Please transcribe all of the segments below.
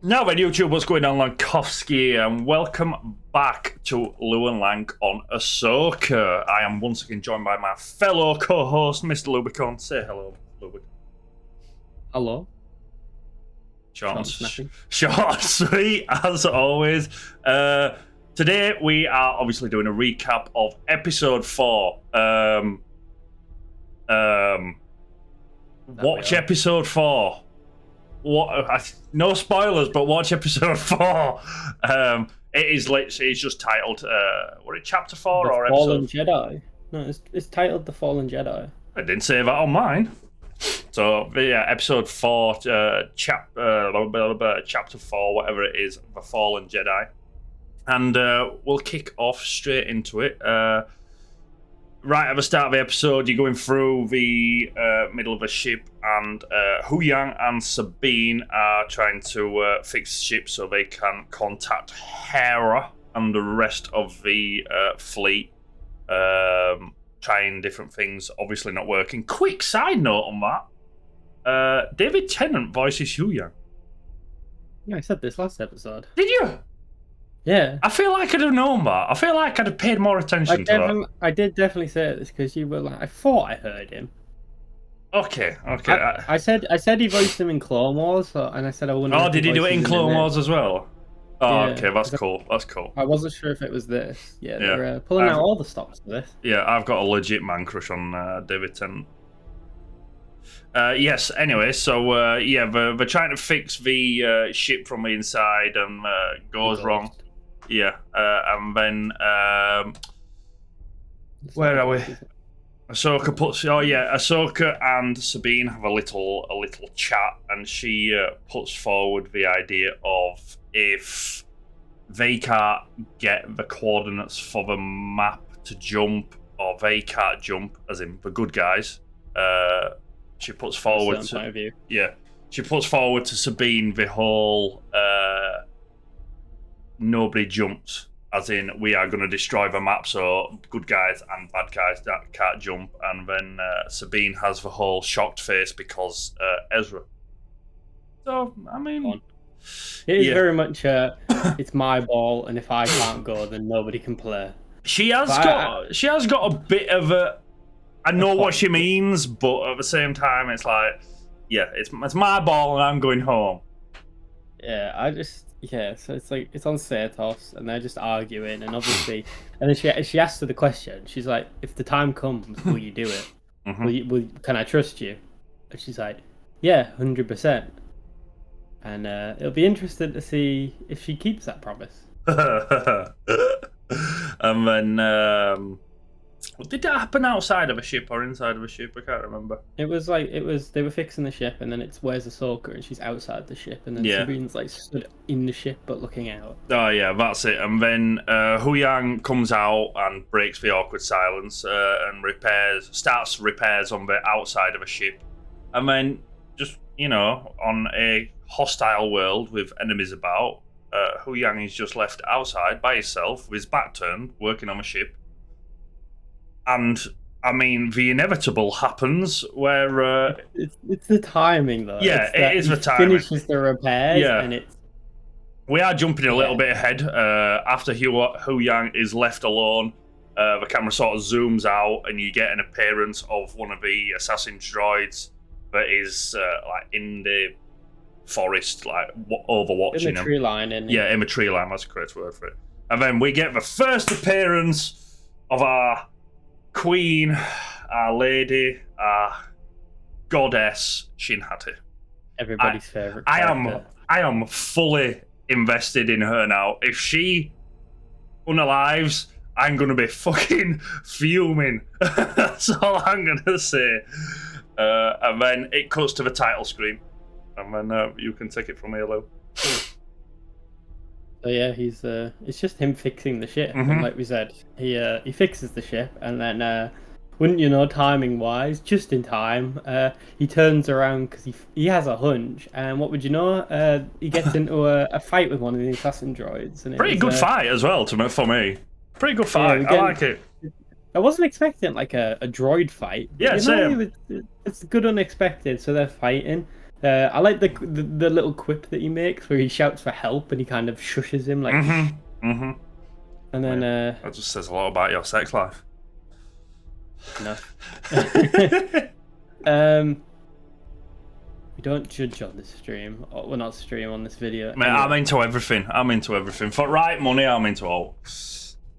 Now then, YouTube, what's going on? Lankofski, and welcome back to Lew and Lank on Ahsoka. I am once again joined by my fellow co-host, Mr. Lewbcon. Say hello, Lewbcon. Hello. Short and sweet, as always. Today, we are obviously doing a recap of Episode 4. Watch Episode 4. No spoilers, but watch Episode 4. It is literally, it's just titled, what is it, Chapter 4 The or Fallen Episode? Jedi. No, it's titled The Fallen Jedi. I didn't say that on mine. So, yeah, Episode 4, Chapter 4, whatever it is, The Fallen Jedi. And we'll kick off straight into it. Right at the start of the episode, you're going through the middle of a ship, and Huyang and Sabine are trying to fix the ship so they can contact Hera and the rest of the fleet. Trying different things, obviously not working. Quick side note on that. David Tennant voices Huyang. Yeah, I said this last episode. Did you? Yeah. I feel like I'd have known that. I feel like I'd have paid more attention to that. I did definitely say this because you were like, I thought I heard him. Okay. I said he voiced him in Clone Wars, and I said I wouldn't. Oh, did he do it in Clone Wars as well? Oh, yeah, okay, that's cool. That's cool. I wasn't sure if it was this. Yeah, they're pulling out all the stops for this. Yeah, I've got a legit man crush on David Tennant. Yes, anyway, so they're trying to fix the ship from the inside and goes wrong. Yeah, and then where are we? Ahsoka and Sabine have a little chat, and she puts forward the idea of if they can't get the coordinates for the map to jump, or they can't jump, as in the good guys. She puts forward she puts forward to Sabine the whole nobody jumps, as in we are going to destroy the map so good guys and bad guys that can't jump, and then Sabine has the whole shocked face because Ezra. So I mean, it is very much it's my ball, and if I can't go, then nobody can play. She has got a bit of a. I know what she means, but at the same time, it's like, yeah, it's my ball and I'm going home. Yeah, so it's like, it's on Satos, and they're just arguing, and obviously, and then she asks her the question. She's like, if the time comes, will you do it? Mm-hmm. Can I trust you? And she's like, yeah, 100%. And it'll be interesting to see if she keeps that promise. And then, did that happen outside of a ship or inside of a ship? I can't remember. They were fixing the ship, and then it's where's Ahsoka, and she's outside the ship, and then Sabine's like stood in the ship but looking out. Oh yeah, that's it. And then Huyang comes out and breaks the awkward silence and starts repairs on the outside of a ship. And then just, on a hostile world with enemies about, Huyang is just left outside by himself with his back turned, working on a ship. And I mean, the inevitable happens where it's the timing, though. Yeah, it is the timing. Finishes the repairs, and we are jumping a little bit ahead. After Huyang is left alone, the camera sort of zooms out, and you get an appearance of one of the assassin droids that is like in the forest, like overwatching in the tree line. In the tree line. That's the correct word for it. And then we get the first appearance of our Queen, our lady, our goddess, Shin Hati. Everybody's favourite. I am fully invested in her now. If she unalives, I'm gonna be fucking fuming. That's all I'm gonna say. And then it cuts to the title screen, and then you can take it from here, Lou. So yeah, it's just him fixing the ship, Mm-hmm. and like we said, he fixes the ship, and then wouldn't you know, timing wise, just in time, he turns around because he has a hunch, and what would you know, he gets into a fight with one of the assassin droids, and pretty good fight as well for me. Pretty good fight. I like it. I wasn't expecting like a droid fight. Yeah, same. It's good unexpected, so they're fighting. I like the little quip that he makes where he shouts for help and he kind of shushes him like. Mm-hmm. And then that just says a lot about your sex life. No. We don't judge on this stream. Well, not stream, on this video. Mate, anyway. I'm into everything. For right money, I'm into all.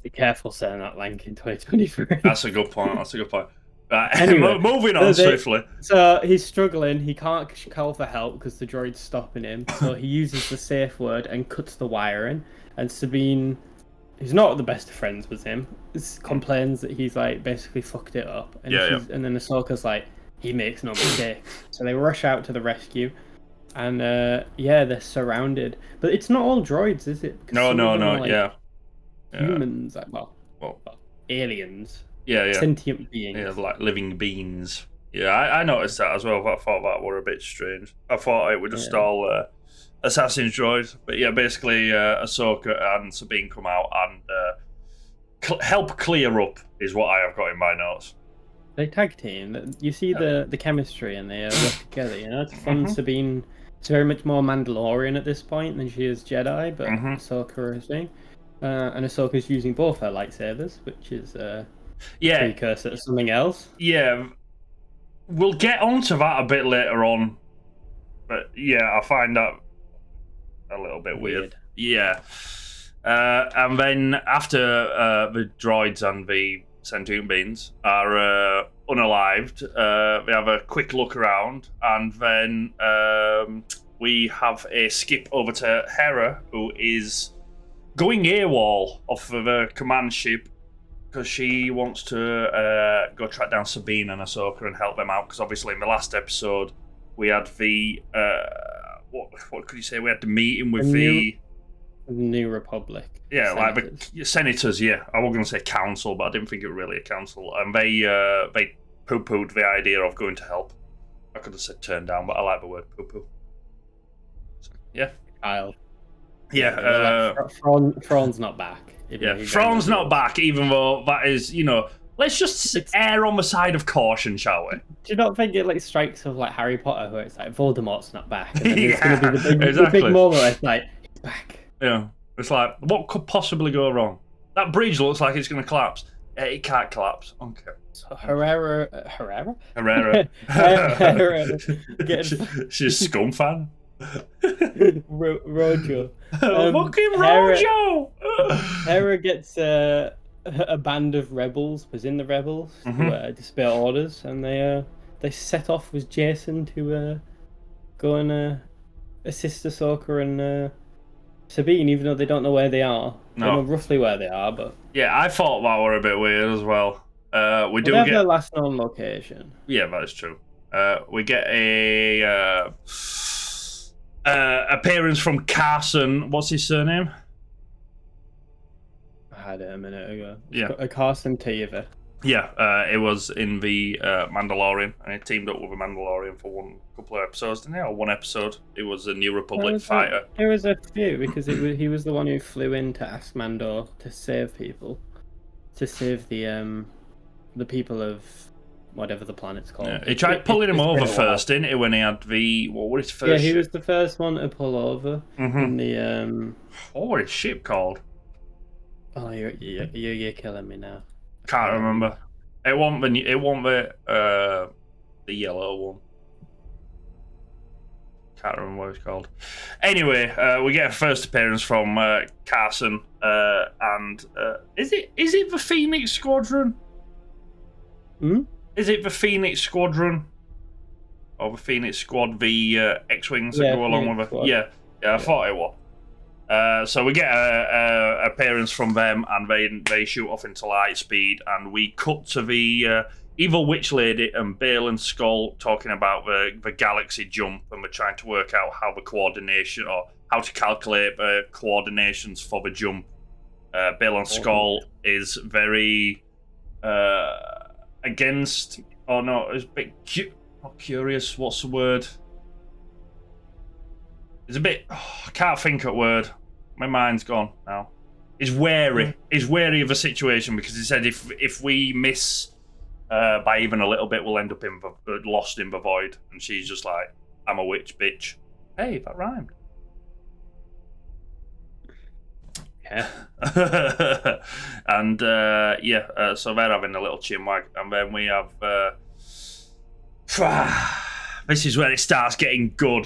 Be careful saying that, Lank, in 2023. That's a good point. Right, anyway, moving on swiftly. So he's struggling. He can't call for help because the droid's stopping him. So he uses the safe word and cuts the wiring. And Sabine, who's not the best of friends with him, complains that he's like basically fucked it up. And and then Ahsoka's like, he makes no mistakes. So they rush out to the rescue, and they're surrounded. But it's not all droids, is it? Because no, humans, well, aliens. Yeah. Sentient beings. Yeah, like living beings. Yeah, I noticed that as well. But I thought that were a bit strange. I thought it were just all assassin droids. But yeah, basically Ahsoka and Sabine come out and help clear up is what I have got in my notes. They tag team. You see the chemistry and they work together. You know, it's fun. Sabine is very much more Mandalorian at this point than she is Jedi, but Ahsoka is being. And Ahsoka's using both her lightsabers, which is precursor to something else. Yeah, we'll get onto that a bit later on. But yeah, I find that a little bit weird. Yeah. And then after the droids and the sentient beings are unalived, we have a quick look around, and then we have a skip over to Hera, who is going AWOL off of a command ship because she wants to go track down Sabine and Ahsoka and help them out. Because obviously in the last episode we had the what could you say? We had the meeting with the New Republic. Yeah, senators. like the senators. Yeah, I was going to say council, but I didn't think it was really a council. And they poo-pooed the idea of going to help. I could have said turn down, but I like the word poo-poo. So, yeah. Kyle. Yeah. Thrawn's not back. Thrawn's not back, even though that is, let's just err on the side of caution, shall we? Do you not think it strikes of like Harry Potter, where it's like Voldemort's not back, and then it's going to be the big moment where it's like he's back. Yeah, it's like what could possibly go wrong? That bridge looks like it's going to collapse. It can't collapse. Okay. So Herrera. She's a Scum fan. Rojo. Fucking Rojo! Hera gets a band of rebels, was in the rebels, to disobey orders, and they set off with Jason to go and assist Ahsoka and Sabine, even though they don't know where they are. They know roughly where they are, but yeah, I thought that were a bit weird as well. We do have get their last known location. Yeah, that is true. We get a appearance from Carson. What's his surname? I had it a minute ago. Yeah, Carson Teva. Yeah, it was in the Mandalorian, and he teamed up with a Mandalorian for couple of episodes, didn't he? Or one episode. It was a New Republic fighter. There was a few, because he was the one who flew in to ask Mando to save people, to save the people of whatever the planet's called. Yeah, he tried pulling him over first, didn't he? When he had what was his first? Yeah, he was the first one to pull over in the What was his ship called? Oh, you're killing me now. Can't remember. It won't the yellow one. Can't remember what it's called. Anyway, we get a first appearance from Carson, and is it the Phoenix Squadron? Is it the Phoenix Squadron? Or the Phoenix Squad, the X-Wings that go along with it? Yeah, I thought it was. So we get a appearance from them, and they shoot off into light speed, and we cut to the evil witch lady and Bale and Skull talking about the galaxy jump, and we're trying to work out how the coordination, or how to calculate the coordinations for the jump. Bale and Skull is very against, or no, it's a bit not curious. What's the word? It's a bit. I can't think of a word. My mind's gone now. He's wary. He's wary of the situation because he said if we miss by even a little bit, we'll end up lost in the void. And she's just like, I'm a witch, bitch. Hey, that rhymed. Yeah. And so they're having a little chinwag, and then we have. This is where it starts getting good.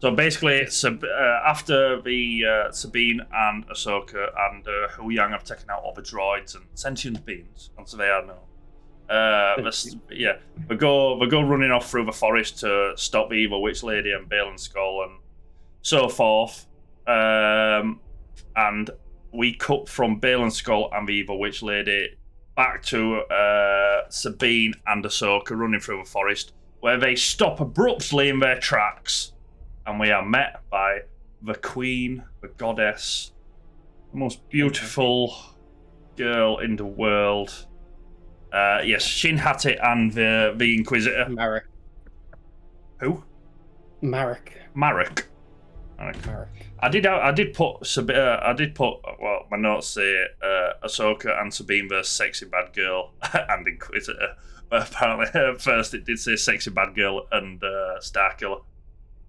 So basically, it's after the Sabine and Ahsoka and Hu Yang have taken out all the droids and sentient beings, as they are known. We go running off through the forest to stop the evil witch lady and Bale and Skull and so forth. And we cut from Bale and Skull and the evil witch lady back to Sabine and Ahsoka running through the forest, where they stop abruptly in their tracks, and we are met by the queen, the goddess, the most beautiful girl in the world. Yes, Shin Hati and the Inquisitor. Marek. Who? Marek. I did put well, my notes say Ahsoka and Sabine versus Sexy Bad Girl and Inquisitor, but apparently at first it did say Sexy Bad Girl and Starkiller.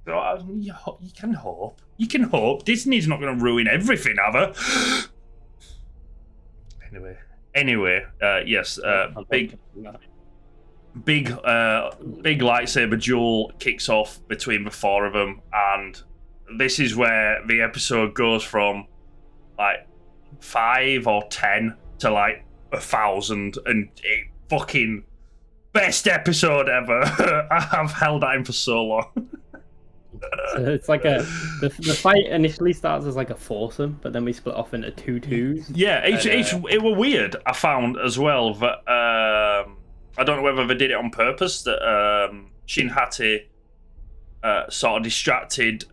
So you can hope. Disney's not going to ruin everything, have they? Anyway, yes, big lightsaber duel kicks off between the four of them, and this is where the episode goes from like 5 or 10 to like 1,000, and it fucking best episode ever. I've held that in for so long. So it's like the fight initially starts as like a foursome, but then we split off into 2-2s. Yeah, it were weird. I found as well that I don't know whether they did it on purpose, that Shin Hati sort of distracted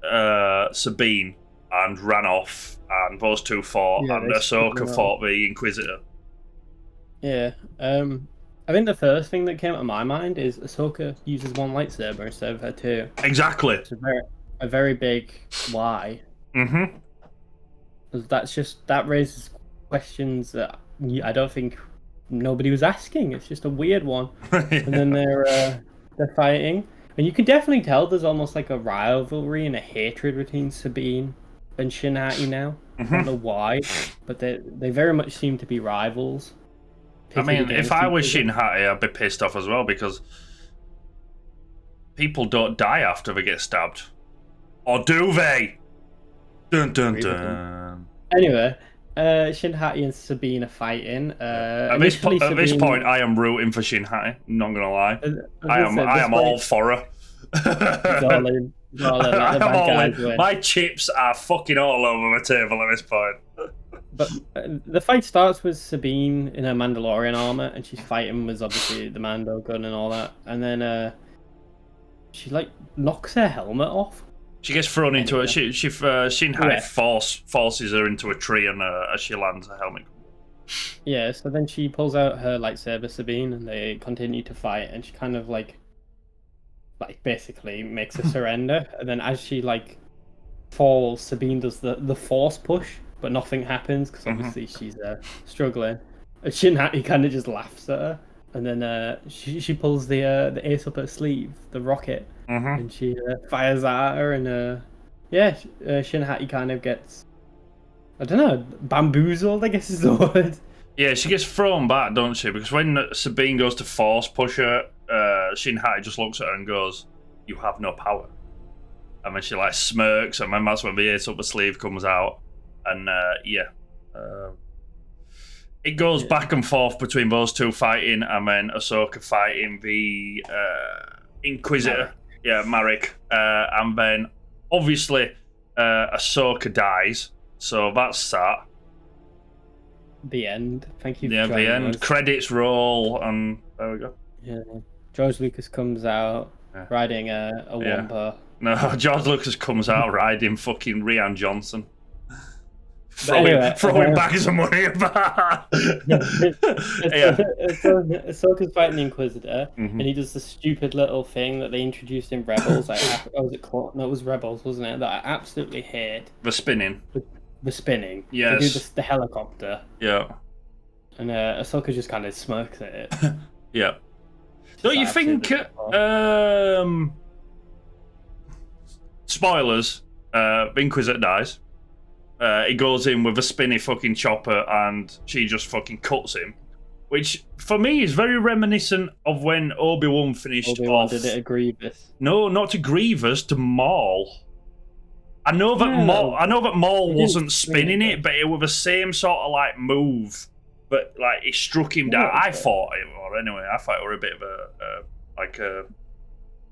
Sabine and ran off, and those two fought, and Ahsoka fought the Inquisitor. Yeah, I think the first thing that came to my mind is Ahsoka uses one lightsaber instead of her two. Exactly. It's a very big why. Mm-hmm. That raises questions that I don't think nobody was asking. It's just a weird one. Yeah. And then they're fighting, and you can definitely tell there's almost like a rivalry and a hatred between Sabine and Shin Hati now. Mm-hmm. I don't know why, but they very much seem to be rivals. I mean, if I was Shin Hati, I'd be pissed off as well, because people don't die after they get stabbed. Or do they? Dun dun dun. Anyway, Shin Hati and Sabine are fighting. At this point, I am rooting for Shin Hati. I'm not gonna lie. I am all for her. My chips are fucking all over the table at this point. But the fight starts with Sabine in her Mandalorian armor, and she's fighting with obviously the Mando gun and all that. And then she like knocks her helmet off. She gets thrown into it. Shin Hati forces her into a tree, and as she lands, her helmet. Yeah. So then she pulls out her lightsaber, Sabine, and they continue to fight. And she kind of like basically makes her surrender. And then as she like falls, Sabine does the force push. But nothing happens because obviously she's struggling. And Shin Hati kind of just laughs at her, and then she pulls the ace up her sleeve, the rocket, and she fires at her, and Shin Hati kind of gets, I don't know, bamboozled, I guess is the word. Yeah, she gets thrown back, don't she? Because when Sabine goes to force push her, Shin Hati just looks at her and goes, "You have no power." And then she like smirks, and then that's when the ace up her sleeve comes out. And it goes back and forth between those two fighting, and then Ahsoka fighting the Inquisitor, Marek, and then obviously Ahsoka dies, so that's that. The end. Thank you. Yeah, the end. Credits roll, and there we go. Yeah, George Lucas comes out riding a Wampa. No, George Lucas comes out riding fucking Rian Johnson. Throwing bags of money about. Ahsoka's fighting the Inquisitor, and he does the stupid little thing that they introduced in Rebels. It was Rebels, wasn't it? That I absolutely hate. The spinning. The spinning. Yes. They do the helicopter. Yeah. And Ahsoka just kind of smirks at it. Yeah. Don't you think? Spoilers. Inquisitor dies. He goes in with a spinny fucking chopper, and she just fucking cuts him. Which, for me, is very reminiscent of when Obi-Wan finished off... Did it to Grievous? No, not to Grievous, to Maul. I know that Maul wasn't spinning it, but it was the same sort of, like, move. But, like, it struck him down. I thought it were a bit of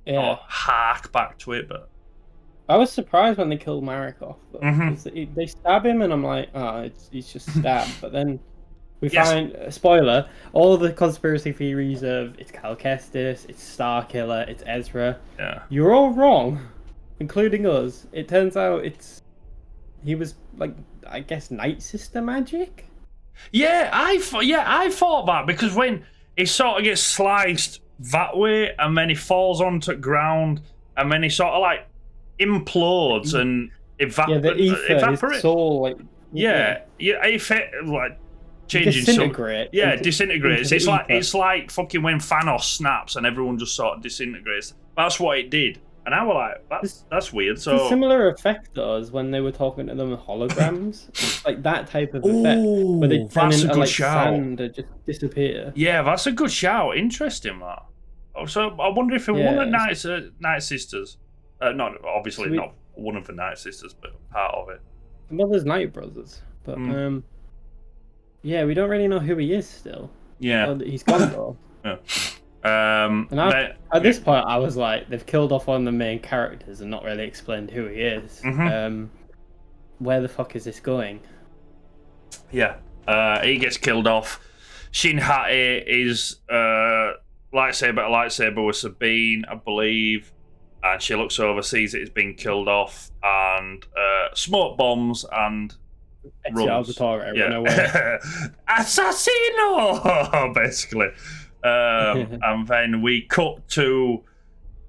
a hark back to it, but... I was surprised when they killed Marikoff. They stab him, and I'm like, he's just stabbed. But then we find, spoiler, all the conspiracy theories of it's Cal Kestis, it's Starkiller, it's Ezra. Yeah. You're all wrong, including us. It turns out he was, like, I guess, Night Sister magic? Yeah, I thought that, because when he sort of gets sliced that way, and then he falls onto the ground, and then he sort of, like, implodes and evaporates. His soul, like, like changing disintegrate. Disintegrates. It's like fucking when Thanos snaps and everyone just sort of disintegrates. That's what it did, and I was like, that's weird. So it's a similar effect does when they were talking to them with holograms. It's like that type of effect, where they turn into like sand and just disappear. Yeah, that's a good shout. Interesting, that. So I wonder if it one of Night Sisters. Not one of the Night Sisters, but part of it. Well, there's Night Brothers, but we don't really know who he is still. Yeah, he's gone though. At this point, I was like, they've killed off one of the main characters and not really explained who he is. Where the fuck is this going? Yeah, he gets killed off. Shin Hati is lightsaber with Sabine, I believe. And she looks over, sees it is being killed off, and smoke bombs and runs. Assassino! Basically. And then we cut to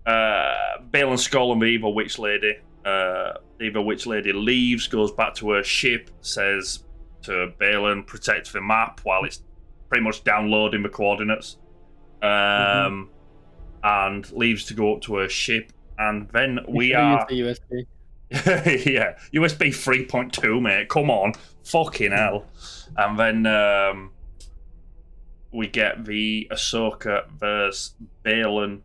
Baylan Skoll and the Evil Witch Lady. The Evil Witch Lady leaves, goes back to her ship, says to Baylan, protect the map while it's pretty much downloading the coordinates. And leaves to go up to her ship. And then we are... USB. Yeah, USB 3.2, mate. Come on. Fucking hell. And then we get the Ahsoka versus Baylan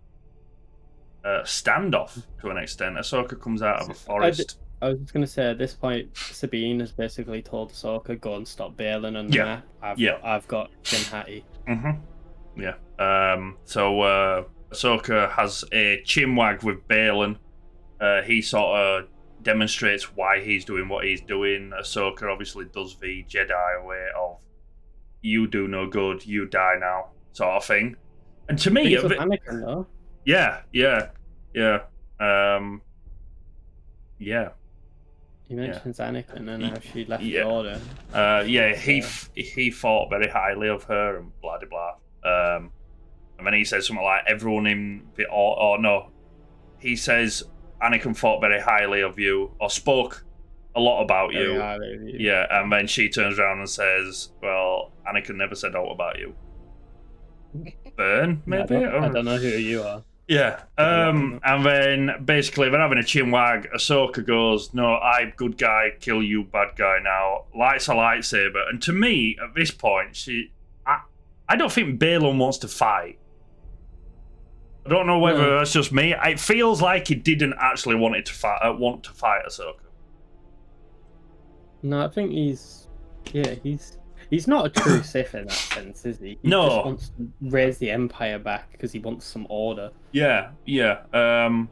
standoff to an extent. Ahsoka comes out of a forest. I was just going to say, at this point, Sabine has basically told Ahsoka, go and stop Baylan on the map. I've got Shin Hati. Yeah. So Ahsoka has a chinwag with Baylan. He sort of demonstrates why he's doing what he's doing. Ahsoka obviously does the Jedi way of, you do no good, you die now, sort of thing. And to me... Anakin, though. Yeah. He mentions Anakin and how she left the Order. He thought very highly of her and blah blah blah. And then he says something like, everyone in the... Or no. He says, Anakin thought very highly of you, or spoke a lot about you. Yeah, and then she turns around and says, well, Anakin never said all about you. Burn, maybe? I don't know who you are. Yeah, and then basically they're having a chinwag. Ahsoka goes, no, I'm good guy, kill you, bad guy now. Lights a lightsaber. And to me, at this point, I don't think Baylan wants to fight. I don't know whether that's just me. It feels like he didn't actually want to fight Ahsoka. No, I think he's not a true Sith in that sense, is he? He just wants to raise the Empire back because he wants some order. Yeah. I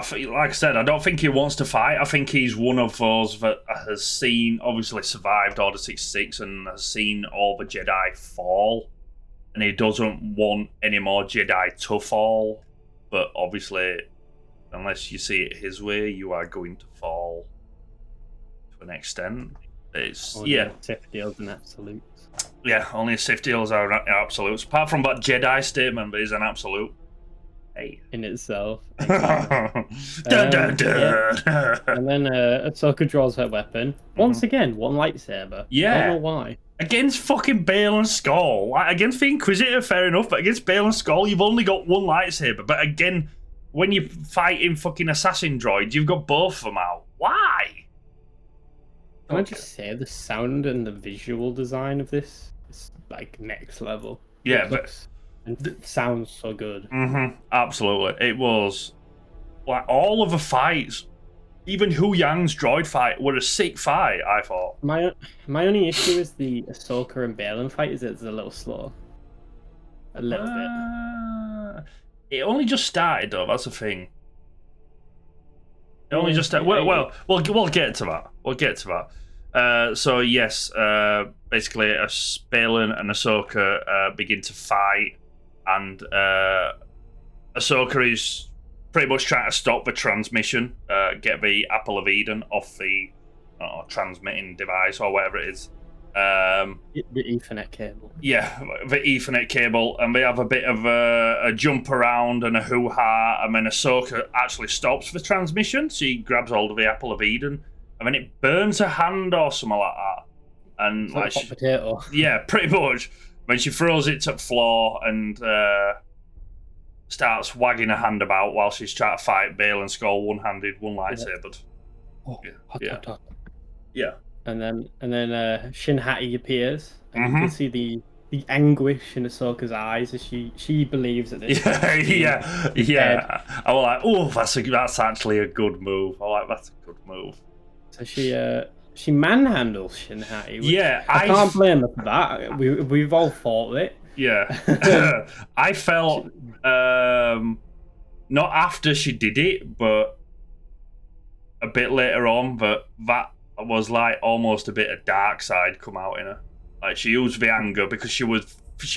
feel, like I said, I don't think he wants to fight. I think he's one of those that has obviously survived Order 66 and has seen all the Jedi fall. And he doesn't want any more Jedi to fall. But obviously, unless you see it his way, you are going to fall to an extent. Sith deals in absolutes. Yeah, only Sith deals are absolutes. Apart from that Jedi statement, but he's an absolute. Hey. In itself. Dun, dun, dun. Yeah. And then Ahsoka draws her weapon. Once again, one lightsaber. Yeah. I don't know why. against fucking Bale and Skull. Like, against the Inquisitor, fair enough, but against Bale and Skull, you've only got one lightsaber. But again, when you're fighting fucking assassin droids, you've got both of them out. Why? Can I just say the sound and the visual design of this is like next level. Yeah, it looks and sounds so good. Absolutely. It was like all of the fights, even Hu Yang's droid fight, were a sick fight, I thought. My only issue is the Ahsoka and Balin fight is it's a little slow. A little bit. It only just started though, that's the thing. It only just started. Well, we'll get to that. We'll get to that. So yes, basically Balin and Ahsoka begin to fight, and Ahsoka is pretty much trying to stop the transmission, get the Apple of Eden off the transmitting device or whatever it is. The Ethernet cable. Yeah, the Ethernet cable, and they have a bit of a jump around and a hoo-ha, and then Ahsoka actually stops the transmission. She grabs hold of the Apple of Eden, and then it burns her hand or something like that. And it's like a hot potato. Yeah, pretty much. When she throws it to the floor and starts wagging her hand about while she's trying to fight Bale and Skull one-handed, one lightsabered. Oh, hot. Yeah. And then Shin Hati appears, and you can see the anguish in Ahsoka's eyes as she believes that this. Yeah. I was like, oh, that's actually a good move. I like that's a good move. So she manhandles Shin Hati. Yeah, I can't blame her for that. We've all fought it. Yeah, I felt not after she did it, but a bit later on, that was like almost a bit of dark side come out in her. Like she used the anger because she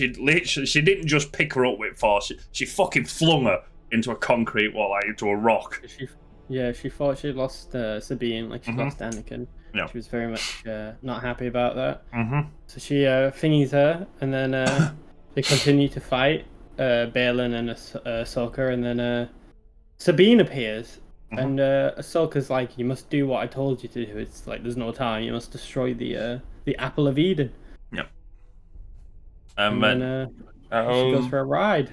didn't just pick her up with force. She fucking flung her into a concrete wall, like into a rock. She thought she lost Sabine, like she lost Anakin. Yeah. She was very much not happy about that. So she thingies her, and then they continue to fight. Balin and Ahsoka, and then Sabine appears. And Ahsoka's like, you must do what I told you to do. It's like, there's no time. You must destroy the Apple of Eden. Yep. And then she goes for a ride.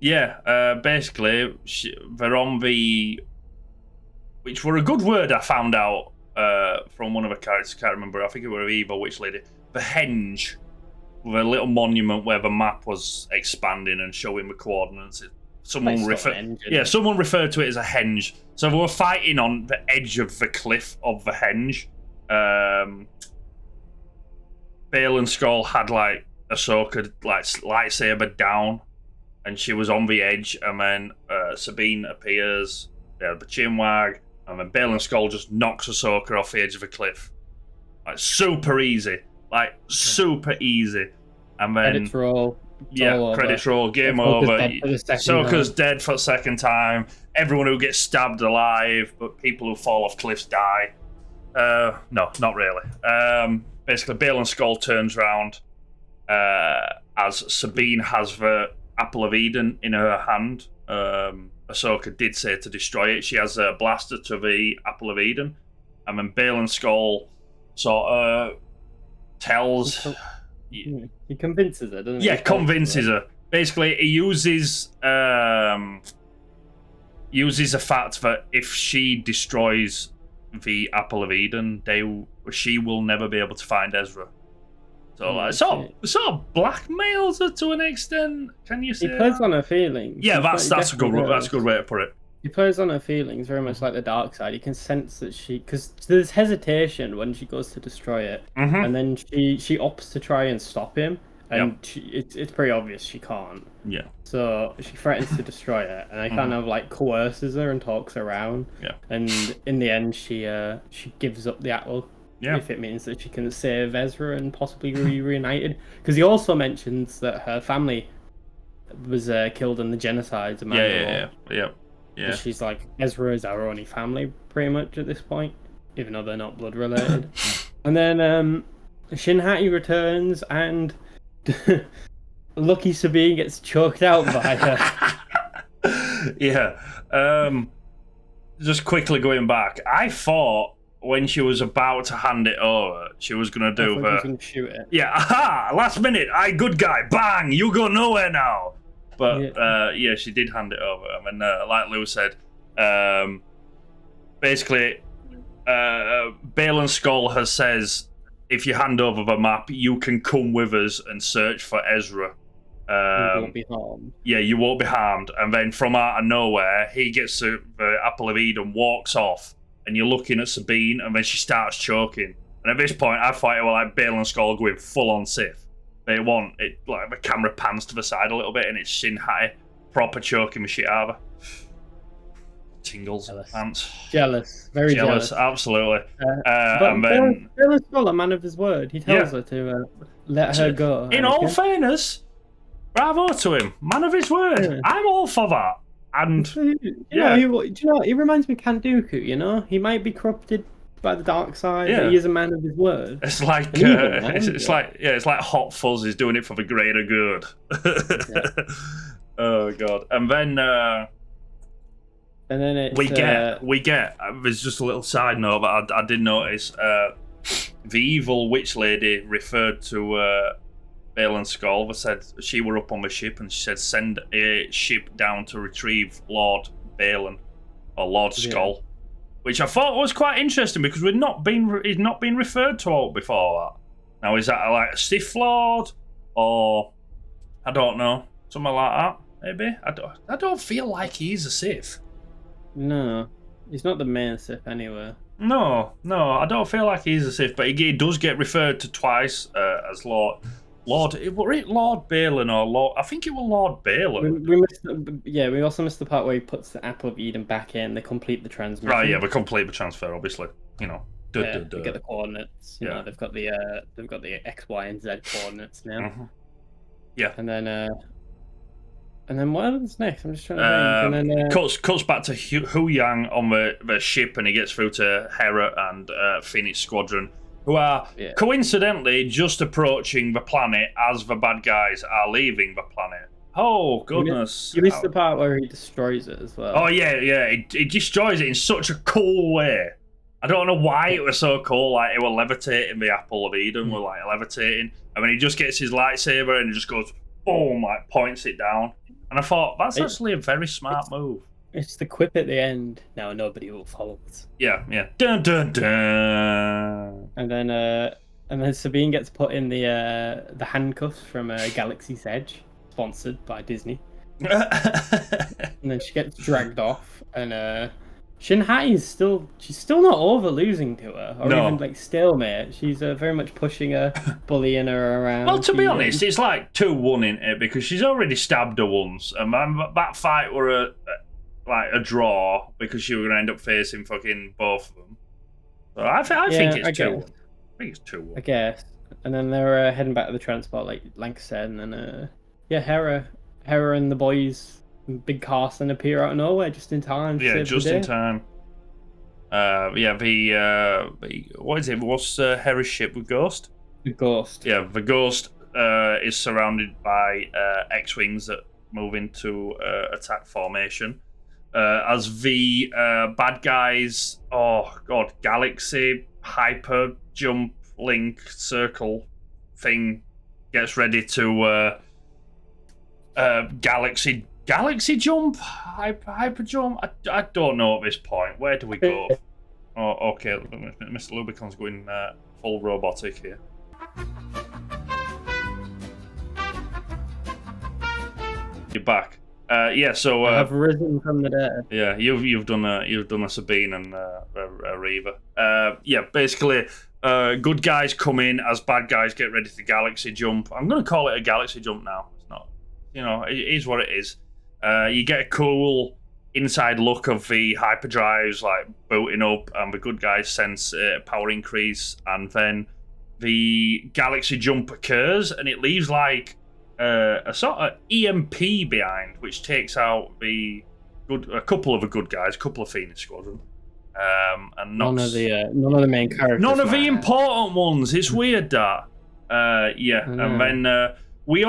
Yeah, basically, they're on which were a good word I found out from one of the characters. I can't remember. I think it was Eva, which lady. The henge, with a little monument where the map was expanding and showing the coordinates. Someone referred to it as a henge. So they were fighting on the edge of the cliff of the henge. Bale and Skull had like Ahsoka like lightsaber down, and she was on the edge. And then Sabine appears. They had the chinwag, and then Bale and Skull just knocks Ahsoka off the edge of the cliff. Like super easy, super easy. And then credits roll. Credits roll, game over. Ahsoka's dead for the second time. Everyone who gets stabbed alive, but people who fall off cliffs die. No, not really. Basically, Bale and Skull turns around as Sabine has the Apple of Eden in her hand. Ahsoka did say to destroy it. She has a blaster to the Apple of Eden. And then Bale and Skull sort of tells... He convinces her, doesn't he? Yeah, convinces her. Basically, he uses the fact that if she destroys the Apple of Eden, she will never be able to find Ezra. So, sort of blackmails her to an extent. Can you say? He plays on her feelings. Yeah, that's a good way to put it. He plays on her feelings very much like the dark side. You can sense that because there's hesitation when she goes to destroy it, and then she opts to try and stop him, and it's pretty obvious she can't. Yeah. So she threatens to destroy it, and I kind of like coerces her and talks her around. Yeah. And in the end, she gives up the apple. Yeah. If it means that she can save Ezra and possibly be reunited, because he also mentions that her family was killed in the genocides of Mandalorian. Yeah. She's like, Ezra is our only family, pretty much, at this point, even though they're not blood related. And then Shin Hati returns, and lucky Sabine gets choked out by her. Yeah. Just quickly going back, I thought when she was about to hand it over, she was gonna do I was gonna shoot it. Yeah, aha! Last minute, good guy, bang! You go nowhere now. But she did hand it over. I mean, like Lou said, basically, Baylan Skull says, if you hand over the map, you can come with us and search for Ezra. You won't be harmed. Yeah, you won't be harmed. And then from out of nowhere, he gets the Apple of Eden, walks off, and you're looking at Sabine, and then she starts choking. And at this point, I thought it was like Baylan Skull going full on Sith. They want it, like the camera pans to the side a little bit, and it's Shin Hati proper choking the shit out of her. Tingles, pants. Jealous, very jealous. Absolutely. But and then, Baylan Skull, a man of his word, he tells her to let her go. In all fairness, bravo to him, man of his word. Yeah. I'm all for that. And do you know? He reminds me of Kanduku. You know, he might be corrupted by the dark side, but he is a man of his word. It's like it's like Hot Fuzz is doing it for the greater good. Oh god! And then it's, we get. There's just a little side note, but I did notice the evil witch lady referred to Baylan Skull. Said she were up on the ship, and she said send a ship down to retrieve Lord Baylan or Lord Skull, which I thought was quite interesting because he's not been referred to before that. Now is that like a Sith Lord or I don't know, something like that? Maybe I don't feel like he's a Sith. No, he's not the main Sith anyway. No, I don't feel like he's a Sith, but he does get referred to twice as Lord. Was it Lord Baylan or Lord? I think it was Lord Baylan. We also missed the part where he puts the Apple of Eden back in. They complete the transmission. Right, yeah, we complete the transfer. Obviously, you know. They get the coordinates. You know, they've got the X, Y, and Z coordinates now. Mm-hmm. Yeah, and then what happens next? I'm just trying to think. And then cuts back to Hu Yang on the ship, and he gets through to Hera and Phoenix Squadron, who are coincidentally just approaching the planet as the bad guys are leaving the planet. Oh, goodness. You missed the part where he destroys it as well. Oh, yeah. He destroys it in such a cool way. I don't know why it was so cool. Like, it was levitating, the Apple of Eden were, like, levitating. And then he just gets his lightsaber and he just goes, boom, like, points it down. And I thought, that's actually a very smart move. It's the quip at the end. Now nobody will follow us. Yeah. Dun, dun, dun. And then Sabine gets put in the handcuffs from Galaxy's Edge, sponsored by Disney. And then she gets dragged off, and Shin Hati is still not over losing to her, or even like stalemate. She's very much pushing her, bullying her around. Well, to be honest, it's like 2-1 in it because she's already stabbed her once, and that fight were a draw because she was going to end up facing fucking both of them. So I think it's 2-1. I think it's 2-1. I guess. And then they're heading back to the transport, like Lank said, and then Hera and the boys, big Carson, appear out of nowhere just in time. Yeah, just in time. What is it? What's Hera's ship with Ghost? The Ghost. Yeah, the Ghost is surrounded by X-wings that move into attack formation. As the bad guys, Galaxy Hyper Jump Link Circle thing gets ready to Galaxy Jump, Hyper Jump. I don't know at this point. Where do we go? Oh, okay. Mr. Lewbcon's going full robotic here. You're back. So I have risen from the dead. Yeah, you've done a Sabine and a Reva. Basically, good guys come in as bad guys get ready to Galaxy Jump. I'm going to call it a Galaxy Jump now. It's not, it is what it is. You get a cool inside look of the hyperdrives like booting up, and the good guys sense power increase, and then the Galaxy Jump occurs, and it leaves like a sort of EMP behind, which takes out a couple of the good guys, a couple of Phoenix Squadron, and none of the main characters, none of the important ones. It's weird that, and then we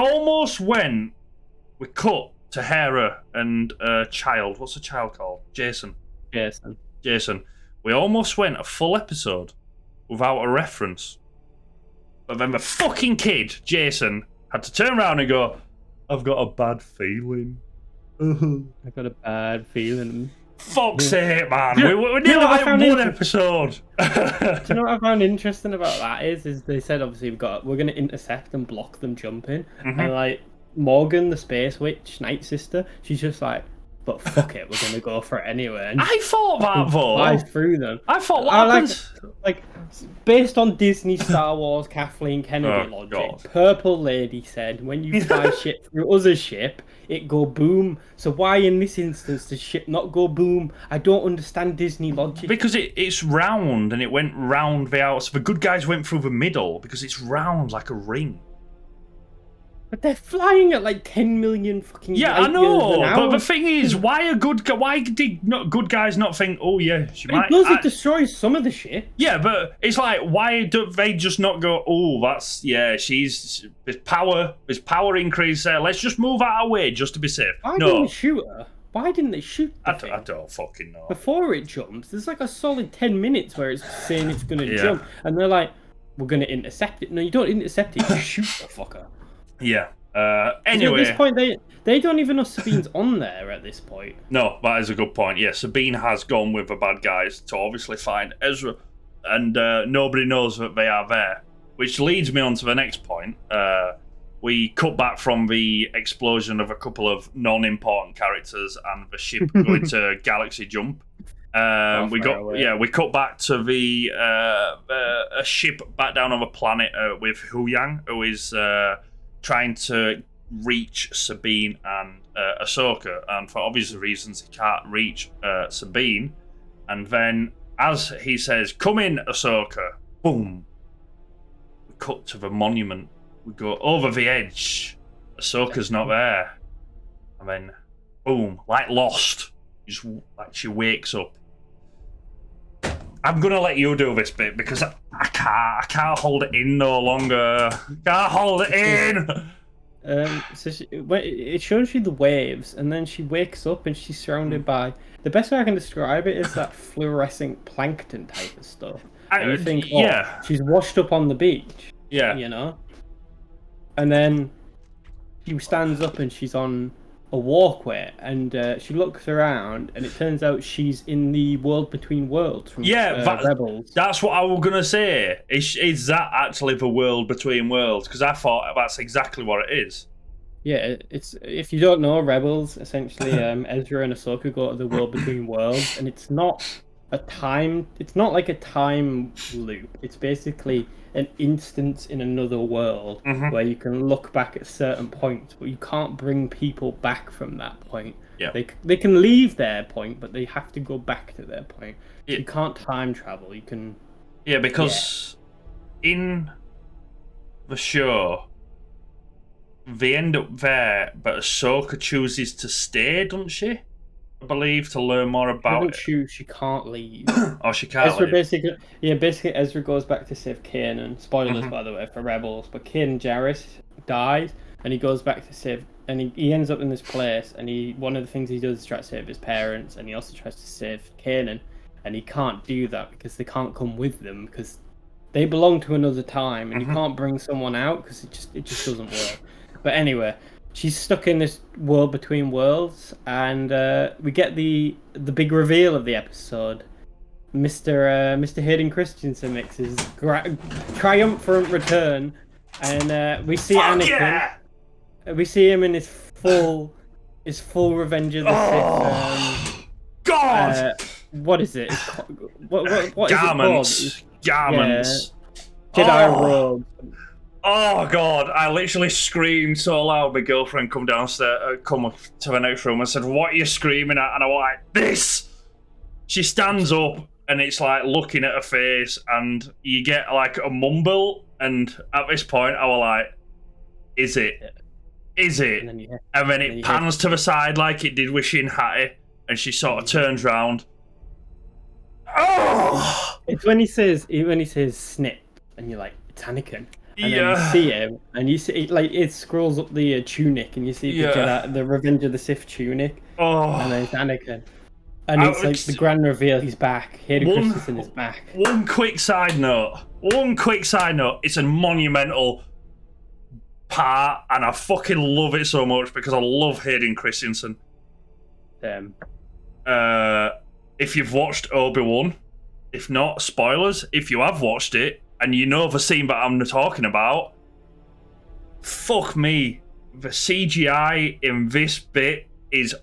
cut to Hera and child. What's the child called? Jason. We almost went a full episode without a reference. But then the fucking kid, Jason, had to turn around and go, I've got a bad feeling. I've got a bad feeling. Fuck's sake, man. We nearly like one episode. Do you know what I found interesting about that is they said obviously we're going to intercept and block them jumping. And like Morgan, the space witch, Night Sister, she's just like, but fuck it, we're going to go for it anyway. And I thought that, though. Flies through them. I thought what happens... Like, based on Disney, Star Wars, Kathleen Kennedy logic, God. Purple Lady said, when you fly shit through other ship, it go boom. So why in this instance does ship not go boom? I don't understand Disney logic. Because it's round, and it went round the outside. So the good guys went through the middle, because it's round like a ring. But they're flying at like 10 million fucking Yeah, I know. But the thing is, why did not good guys not think, oh yeah, she might... It destroys some of the shit. Yeah, but it's like, why do they just not go, oh, that's, yeah, there's power increase there. Let's just move out of our way just to be safe. Why didn't they shoot her? Why didn't they shoot the thing? I don't fucking know. Before it jumps, there's like a solid 10 minutes where it's saying it's going to jump. And they're like, we're going to intercept it. No, you don't intercept it, you shoot the fucker. Yeah. Anyway, at this point, they don't even know Sabine's on there at this point. No, that is a good point. Yeah, Sabine has gone with the bad guys to obviously find Ezra, and nobody knows that they are there. Which leads me on to the next point. We cut back from the explosion of a couple of non-important characters and the ship going to galaxy jump. We cut back to a ship back down on the planet with Hu Yang, who is trying to reach Sabine and Ahsoka, and for obvious reasons he can't reach Sabine. And then as he says, come in, Ahsoka, boom, we cut to the monument. We go over the edge, Ahsoka's not there, and then boom, like Lost, just like she wakes up. I'm gonna let you do this bit because I can't hold it in no longer. Can't hold it in. So it shows you the waves, and then she wakes up and she's surrounded by. The best way I can describe it is that fluorescent plankton type of stuff. And you think, she's washed up on the beach. Yeah. You know. And then she stands up and she's on a walkway, and she looks around, and it turns out she's in the world between worlds from Rebels. That's what I was gonna say. Is that actually the world between worlds? Because I thought that's exactly what it is. Yeah, it's if you don't know Rebels, essentially Ezra and Ahsoka go to the world between worlds, and it's not like a time loop. It's basically an instance in another world where you can look back at certain points, but you can't bring people back from that point. Yeah. They can leave their point, but they have to go back to their point. You can't time travel. You can. Yeah, because in the show, they end up there, but Ahsoka chooses to stay, doesn't she? I believe, to learn more about it. She can't leave. Oh, she can't Ezra leave. Basically Ezra goes back to save Kanan. Spoilers, by the way, for Rebels. But Kanan Jarrus dies, and he goes back to save... And he ends up in this place, and one of the things he does is try to save his parents, and he also tries to save Kanan. And he can't do that because they can't come with them, because they belong to another time, and you can't bring someone out, because it just doesn't work. But anyway... She's stuck in this world between worlds, and we get the big reveal of the episode. Mr. Hayden Christensen makes his triumphant return, and we see Anakin. Yeah! We see him in his full Revenge of the Sith. God! What is it? What Garments. is it called? Garments. Yeah. Jedi robes. Oh God! I literally screamed so loud. My girlfriend come downstairs, come to the next room and said, "What are you screaming at?" And I was like, "This." She stands up and it's like looking at her face, and you get like a mumble. And at this point, I was like, "Is it? Is it?" And then it pans to the side like it did with Shin Hati, and she sort of turns round. Oh! It's when he says snip, and you're like, it's Anakin. And then you see him, and you see like it scrolls up the tunic, and you see the Revenge of the Sith tunic. Oh, and then it's Anakin. And it's like the grand reveal, he's back. Hayden Christensen is back. One quick side note. It's a monumental part, and I fucking love it so much because I love Hayden Christensen. If you've watched Obi-Wan, if not, spoilers. If you have watched it and you know the scene that I'm talking about, fuck me, the CGI in this bit is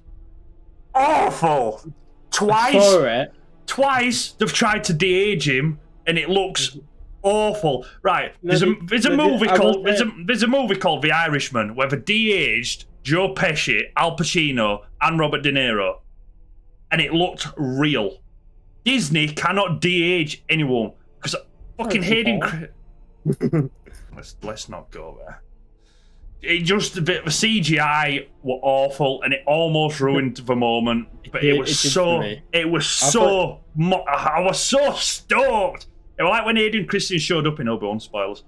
awful. Twice they've tried to de-age him, and it looks awful. Right, there's a movie called The Irishman where they de-aged Joe Pesci, Al Pacino, and Robert De Niro, and it looked real. Disney cannot de-age anyone because fucking Hayden. Let's not go there. It just a bit of CGI were awful, and it almost ruined the moment. But I was so stoked. It was like when Hayden Christensen showed up in Obi-Wan. Spoilers.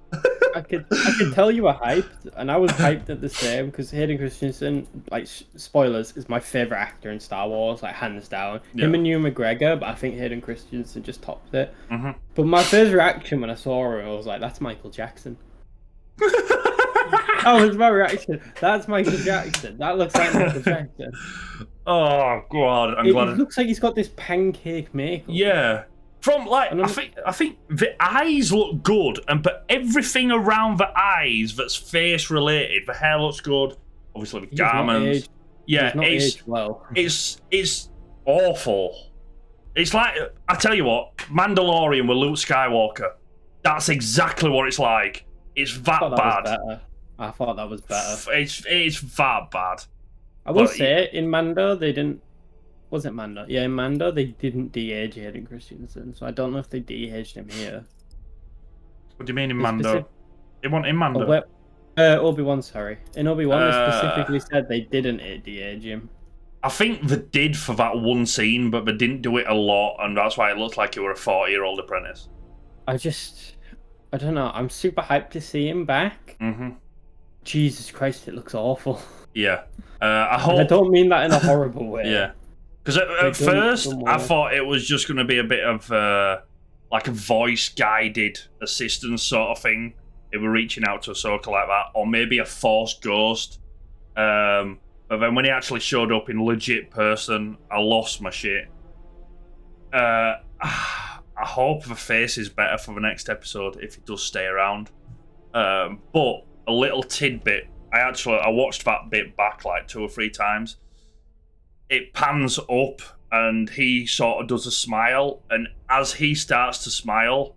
I could tell you were hyped, and I was hyped at the same because Hayden Christensen, like spoilers, is my favorite actor in Star Wars, like hands down. Yeah. Him and Ewan McGregor, but I think Hayden Christensen just topped it. Mm-hmm. But my first reaction when I saw him, I was like, "That's Michael Jackson." That was my reaction. That's Michael Jackson. That looks like Michael Jackson. Oh god, I'm glad. It looks like he's got this pancake makeup. Yeah. From like, I think the eyes look good, but everything around the eyes that's face related, the hair looks good. Obviously, the garments. It's awful. It's like, I tell you what, Mandalorian with Luke Skywalker. That's exactly what it's like. It's that bad. I thought that was better. It's that bad. I will say, in Mando, they didn't... Was it Mando? Yeah, in Mando, they didn't de-age Hayden Christensen, so I don't know if they de-aged him here. What do you mean in Mando? It wasn't in Mando? Obi-Wan, sorry. In Obi-Wan, they specifically said they didn't de-age him. I think they did for that one scene, but they didn't do it a lot, and that's why it looked like you were a 40-year-old apprentice. I don't know. I'm super hyped to see him back. Mm-hmm. Jesus Christ, it looks awful. Yeah. I don't mean that in a horrible way. Yeah. Because at first, I thought it was just going to be a bit of like a voice-guided assistance sort of thing. They were reaching out to Ahsoka like that, or maybe a Force ghost. But then when he actually showed up in legit person, I lost my shit. I hope the face is better for the next episode if it does stay around. But a little tidbit, I watched that bit back like 2 or 3 times. It pans up and he sort of does a smile, and as he starts to smile,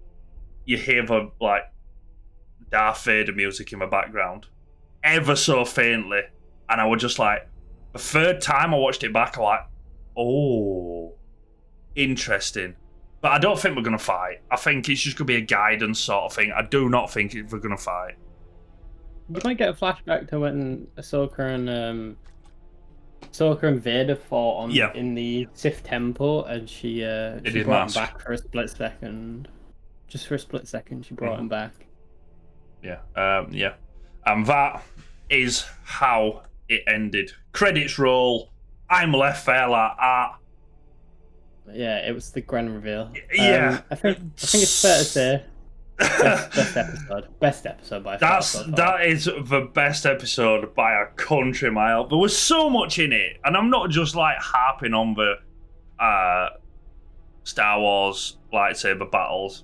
you hear the like Darth Vader music in the background, ever so faintly, and I was just like, the third time I watched it back, I was like, oh, interesting. But I don't think we're going to fight. I think it's just going to be a guidance sort of thing. I do not think we're going to fight. You might get a flashback to when Ahsoka and Vader fought in the Sith temple, and she brought him back for a split second. Just for a split second, she brought him back. Yeah, and that is how it ended. Credits roll. I'm left there like that. Yeah, it was the grand reveal. Yeah, I think it's fair to say best episode by far. That is the best episode by a country mile. There was so much in it, and I'm not just like harping on the Star Wars lightsaber battles,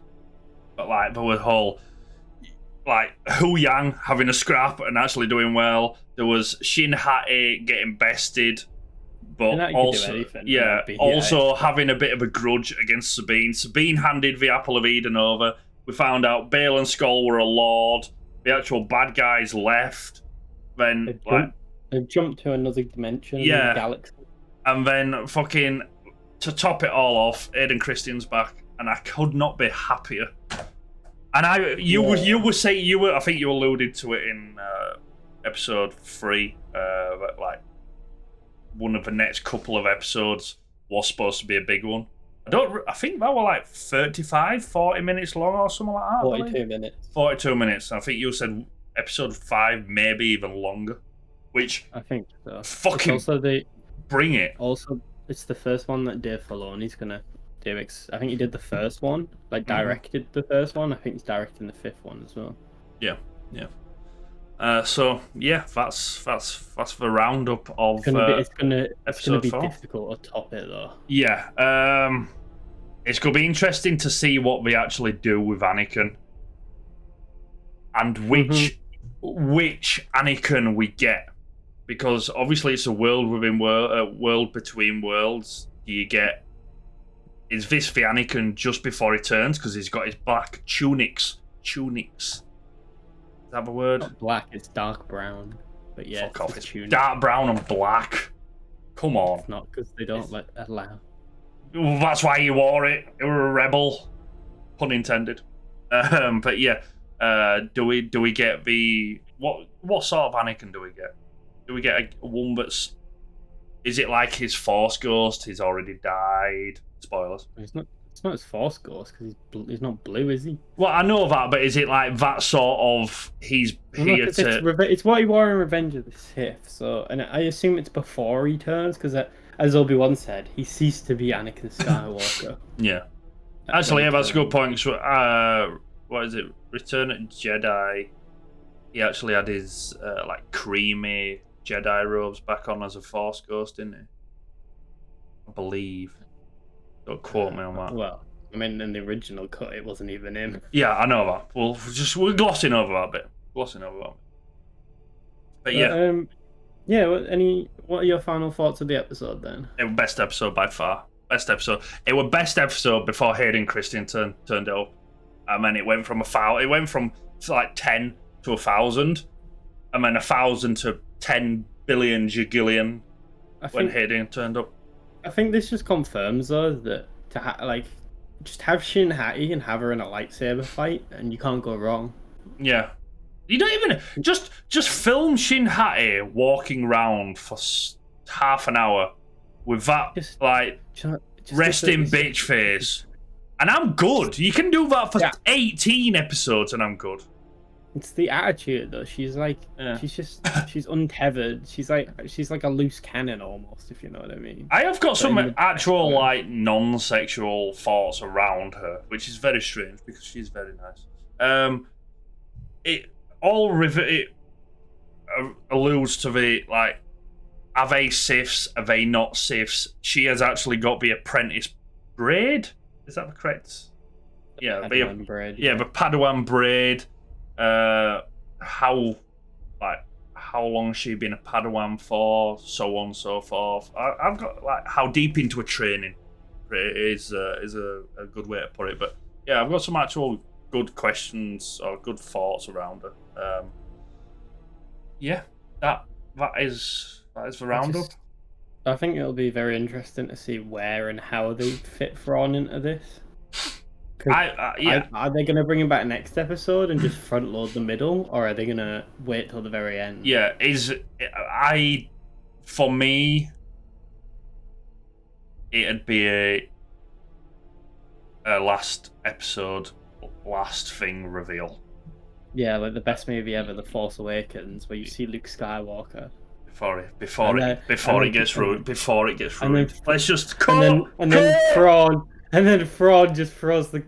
but like there was whole like Hu Yang having a scrap and actually doing well. There was Shin Hati getting bested. But also, having a bit of a grudge against Sabine. Sabine handed the Apple of Eden over. We found out Bale and Skull were a lord. The actual bad guys left. Then they've jumped to another dimension. Yeah, in the galaxy. And then fucking to top it all off, Hayden Christensen's back, and I could not be happier. And I think you alluded to it in episode 3, like. One of the next couple of episodes was supposed to be a big one. I think that were like 40 minutes long or something like that. 42 minutes. 42 minutes. I think you said episode 5, maybe even longer. Which I think so. Fucking bring it. Also, it's the first one that Dave Filoni's gonna do. I think he did the first one, like directed the first one. I think he's directing the fifth one as well. Yeah. So yeah, that's the roundup of. It's gonna be 4. difficult to top it though. Yeah. It's gonna be interesting to see what they actually do with Anakin, and which Anakin we get, because obviously it's a world within world between worlds. Do you get? Is this the Anakin just before he turns? Because he's got his black tunics. Is that the word? Not black, it's dark brown. But yeah, fuck off. It's tunic. dark brown and black. Come on. It's not, because they don't allow. Well, that's why you wore it. You were a rebel, pun intended. But yeah, do we get the what sort of Anakin do we get? Do we get a one that's? Is it like his Force ghost? He's already died. Spoilers. It's not his Force ghost because he's not blue, is he? Well, I know that, but is it like that sort of he's here to? It's what he wore in Revenge of the Sith. So, and I assume it's before he turns because, as Obi-Wan said, he ceased to be Anakin Skywalker. Yeah. Actually, yeah, that's a good point. So, what is it? Return of Jedi. He actually had his like creamy Jedi robes back on as a Force ghost, didn't he? I believe. Don't quote me on that. Well, I mean, in the original cut, it wasn't even him. Yeah, I know that. We're glossing over that bit. But yeah. Yeah. What are your final thoughts of the episode then? It was best episode by far. Best episode. It was best episode before Hayden Christian turned it up. I mean, it went from like 10 to 1,000, and then 1,000 to 10 billion gigillion when Hayden turned up. I think this just confirms though that just have Shin Hati and have her in a lightsaber fight, and you can't go wrong. Yeah, you don't even just film Shin Hati walking around for half an hour with that resting bitch face, and I'm good. You can do that for 18 episodes, and I'm good. It's the attitude though. She's like, she's untethered. She's like a loose cannon almost, if you know what I mean. I have got some actual like non-sexual thoughts around her, which is very strange because she's very nice. It alludes to the like, are they Siths? Are they not Siths? She has actually got the apprentice braid. Is that the correct? Yeah, Padawan braid. Yeah, the Padawan braid. How long has she been a Padawan for? So on and so forth. I've got like how deep into a training is a good way to put it. But yeah, I've got some actual good questions or good thoughts around her. Yeah, that is the roundup. I think it'll be very interesting to see where and how they fit Thrawn into this. Are they going to bring him back next episode and just front load the middle, or are they going to wait till the very end? Yeah, for me, it'd be a last episode, last thing reveal. Yeah, like the best movie ever, The Force Awakens, where you see Luke Skywalker. Before it gets ruined. Let's just and then Thrawn. And then Thrawn just throws the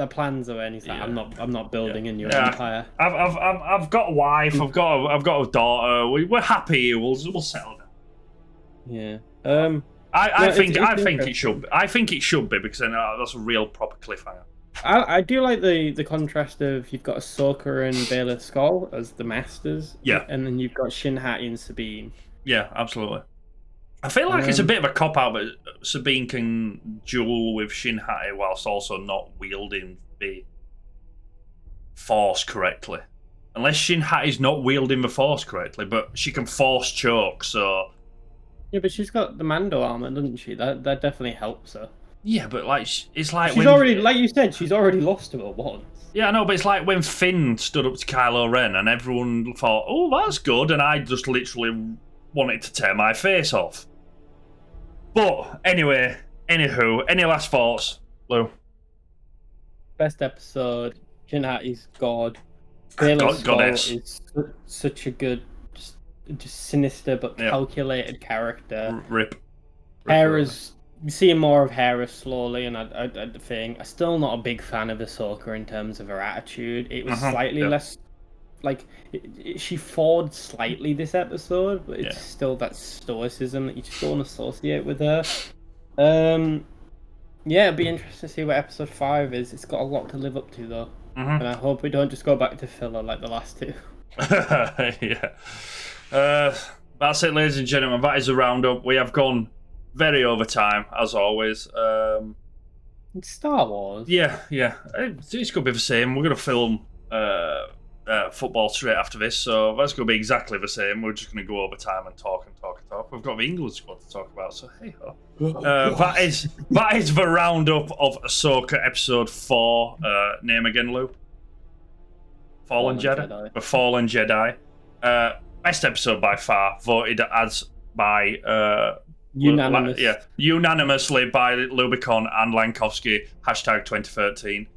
plans away, and he's like, "I'm not building a new empire. I've got a wife. I've got a daughter. We're happy. We'll settle down." Yeah. I think it should. I think it should be because then that's a real proper cliffhanger. I do like the contrast of you've got Ahsoka and Baylor Skull as the masters. Yeah. And then you've got Shin Hati and Sabine. Yeah, absolutely. I feel like it's a bit of a cop-out, but Sabine can duel with Shin Hati whilst also not wielding the Force correctly. Unless Shin Hati's not wielding the Force correctly, but she can Force choke, so... Yeah, but she's got the Mando armor, doesn't she? That definitely helps her. Yeah, but like it's like she's already, like you said, she's already lost to her once. Yeah, I know, but it's like when Finn stood up to Kylo Ren and everyone thought, "Oh, that's good," and I just literally wanted to tear my face off. But anyway, anywho, any last thoughts, Lou? Best episode. Shin Hati's God. Goddess is such a good, just sinister but calculated character. Rip. Hera's, we're seeing more of Hera slowly, and I think I'm still not a big fan of Ahsoka in terms of her attitude. It was slightly less, like, she fought slightly this episode, but it's still that stoicism that you just don't associate with her. Yeah, it'll be interesting to see what episode 5 is. It's got a lot to live up to, though. And I hope we don't just go back to filler like the last two. That's it, ladies and gentlemen. That is a roundup. We have gone very over time, as always. It's Star Wars. Yeah. It's going to be the same. We're going to film football straight after this, so that's going to be exactly the same. We're just going to go over time and talk. We've got the England squad to talk about, so hey ho. That is the roundup of Ahsoka episode 4. Name again, Lou? Fallen Jedi. The Fallen Jedi. Best episode by far, voted as by unanimously by Lewbcon and Lankofski. #2013.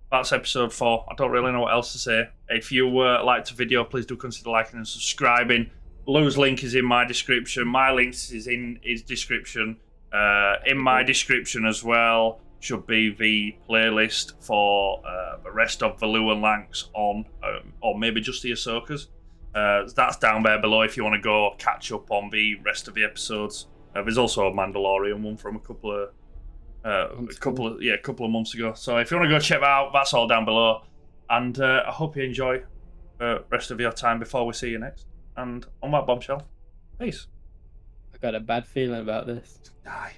That's episode 4. I don't really know what else to say. If you liked the video, please do consider liking and subscribing. Lou's link is in my description. My link is in his description. In my description as well should be the playlist for the rest of the Lou and Lanks on, or maybe just the Ahsokas. That's down there below if you want to go catch up on the rest of the episodes. There's also a Mandalorian one from a couple of months ago. So if you want to go check that out, that's all down below. And I hope you enjoy the rest of your time before we see you next. And on that bombshell, peace. I got a bad feeling about this. Die.